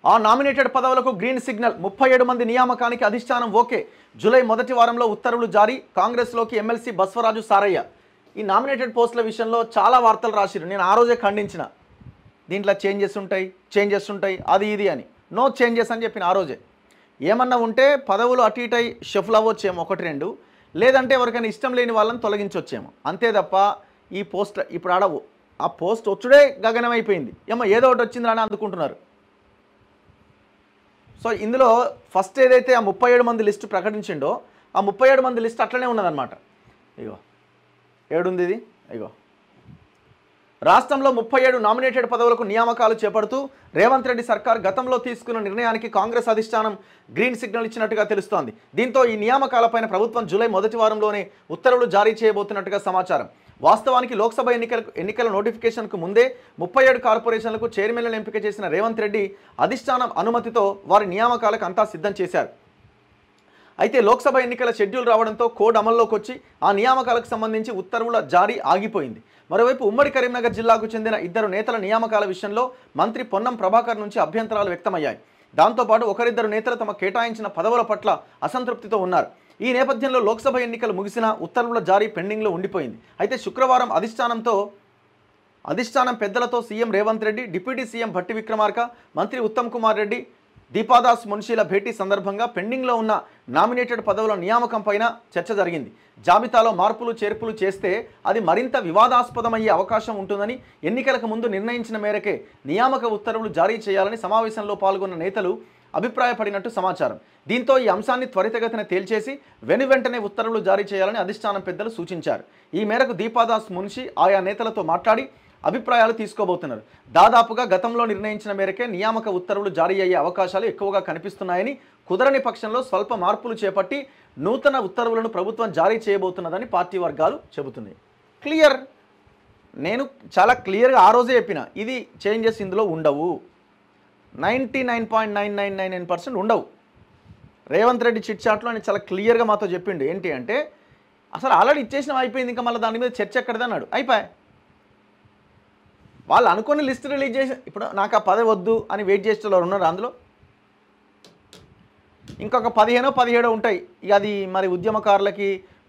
ఆ నామినేటెడ్ పదవులకు green signal 37 మంది నియామకానికి అధిష్టానం ఓకే. జూలై మొదటి వారంలో ఉత్తర్వులు జారీ. కాంగ్రెస్లోకి ఎమ్మెల్సీ బస్వరాజు సారయ్య. ఈ నామినేటెడ్ పోస్టుల విషయంలో చాలా వార్తలు రాసిరు. నేను ఆ రోజే ఖండించిన, దీంట్లో చేంజెస్ ఉంటాయి అది ఇది అని. నో చేంజెస్ అని చెప్పిన ఆ రోజే. ఏమన్నా ఉంటే పదవులు అటు ఇటు షఫుల్ అవ్వచ్చేమో 1-2, లేదంటే ఎవరికైనా ఇష్టం లేని వాళ్ళని తొలగించవచ్చేమో, అంతే తప్ప ఈ పోస్ట్ ఇప్పుడు ఆడవు. ఆ పోస్ట్ వచ్చుడే గగనమైపోయింది. ఏమో ఏదో ఒకటి వచ్చిందని అందుకుంటున్నారు. సో ఇందులో ఫస్ట్ ఏదైతే ఆ 37 మంది లిస్టు ప్రకటించిండో ఆ 37 మంది లిస్ట్ అట్లనే ఉన్నదన్నమాట. ఇగో ఏడుంది ఇది. ఇగో రాష్ట్రంలో 37 నామినేటెడ్ పదవులకు నియామకాలు చేపడుతూ రేవంత్ రెడ్డి సర్కార్ గతంలో తీసుకున్న నిర్ణయానికి కాంగ్రెస్ అధిష్టానం గ్రీన్ సిగ్నల్ ఇచ్చినట్టుగా తెలుస్తోంది. దీంతో ఈ నియామకాలపైన ప్రభుత్వం జూలై మొదటి వారంలోనే ఉత్తర్వులు జారీ చేయబోతున్నట్టుగా సమాచారం. వాస్తవానికి లోక్సభ ఎన్నికల నోటిఫికేషన్కు ముందే 37 కార్పొరేషన్లకు చైర్మన్లను ఎంపిక చేసిన రేవంత్ రెడ్డి అధిష్టానం అనుమతితో వారి నియామకాలకు అంతా సిద్ధం చేశారు. అయితే లోక్సభ ఎన్నికల షెడ్యూల్ రావడంతో కోడ్ అమల్లోకి వచ్చి ఆ నియామకాలకు సంబంధించి ఉత్తర్వుల జారీ ఆగిపోయింది. మరోవైపు ఉమ్మడి కరీంనగర్ జిల్లాకు చెందిన 2 నేతల నియామకాల విషయంలో మంత్రి పొన్నం ప్రభాకర్ నుంచి అభ్యంతరాలు వ్యక్తమయ్యాయి. దాంతోపాటు 1-2 నేతలు తమ కేటాయించిన పదవుల పట్ల అసంతృప్తితో ఉన్నారు. ఈ నేపథ్యంలో లోక్సభ ఎన్నికలు ముగిసినా ఉత్తర్వుల జారీ పెండింగ్లో ఉండిపోయింది. అయితే శుక్రవారం అధిష్టానం పెద్దలతో CM Revanth Reddy, deputy CM Bhatti Vikramarka, మంత్రి ఉత్తమ్ కుమార్ రెడ్డి, దీపాదాస్ మున్షీల భేటీ సందర్భంగా పెండింగ్లో ఉన్న నామినేటెడ్ పదవుల నియామకం పైన చర్చ జరిగింది. జాబితాలో మార్పులు చేర్పులు చేస్తే అది మరింత వివాదాస్పదమయ్యే అవకాశం ఉంటుందని ఎన్నికలకు ముందు నిర్ణయించిన మేరకే నియామక ఉత్తర్వులు జారీ చేయాలని సమావేశంలో పాల్గొన్న నేతలు అభిప్రాయపడినట్టు సమాచారం. దీంతో ఈ అంశాన్ని త్వరితగతిన తేల్చేసి వెనువెంటనే ఉత్తర్వులు జారీ చేయాలని అధిష్టానం పెద్దలు సూచించారు. ఈ మేరకు దీపాదాస్ మున్షి ఆయా నేతలతో మాట్లాడి అభిప్రాయాలు తీసుకోబోతున్నారు. దాదాపుగా గతంలో నిర్ణయించిన మేరకే నియామక ఉత్తర్వులు జారీ అయ్యే అవకాశాలు ఎక్కువగా కనిపిస్తున్నాయని, కుదరని పక్షంలో స్వల్ప మార్పులు చేపట్టి నూతన ఉత్తర్వులను ప్రభుత్వం జారీ చేయబోతున్నదని పార్టీ వర్గాలు చెబుతున్నాయి. క్లియర్. నేను చాలా క్లియర్గా ఆ రోజే చెప్పిన, ఇది చేంజెస్ ఇందులో ఉండవు. 99.9999% ఉండవు. రేవంత్ రెడ్డి చిట్ చాట్లో అని చాలా క్లియర్గా మాతో చెప్పిండు. ఏంటి అంటే అసలు ఆల్రెడీ ఇచ్చేసిన అయిపోయింది, ఇంకా మళ్ళీ దాని మీద చర్చ ఎక్కడిది అన్నాడు. అయిపోయి వాళ్ళు అనుకుని లిస్ట్ రిలీజ్ చేసి ఇప్పుడు నాకు ఆ పదవి వద్దు అని వెయిట్ చేసేవాళ్ళు ఉన్నారు. అందులో ఇంకొక 15-17 ఉంటాయి. ఇక అది మరి ఉద్యమకారులకి,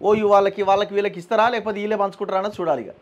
ఓయూ వాళ్ళకి వీళ్ళకి ఇస్తారా లేకపోతే వీళ్ళే పంచుకుంటారా అన్నది చూడాలి. ఇక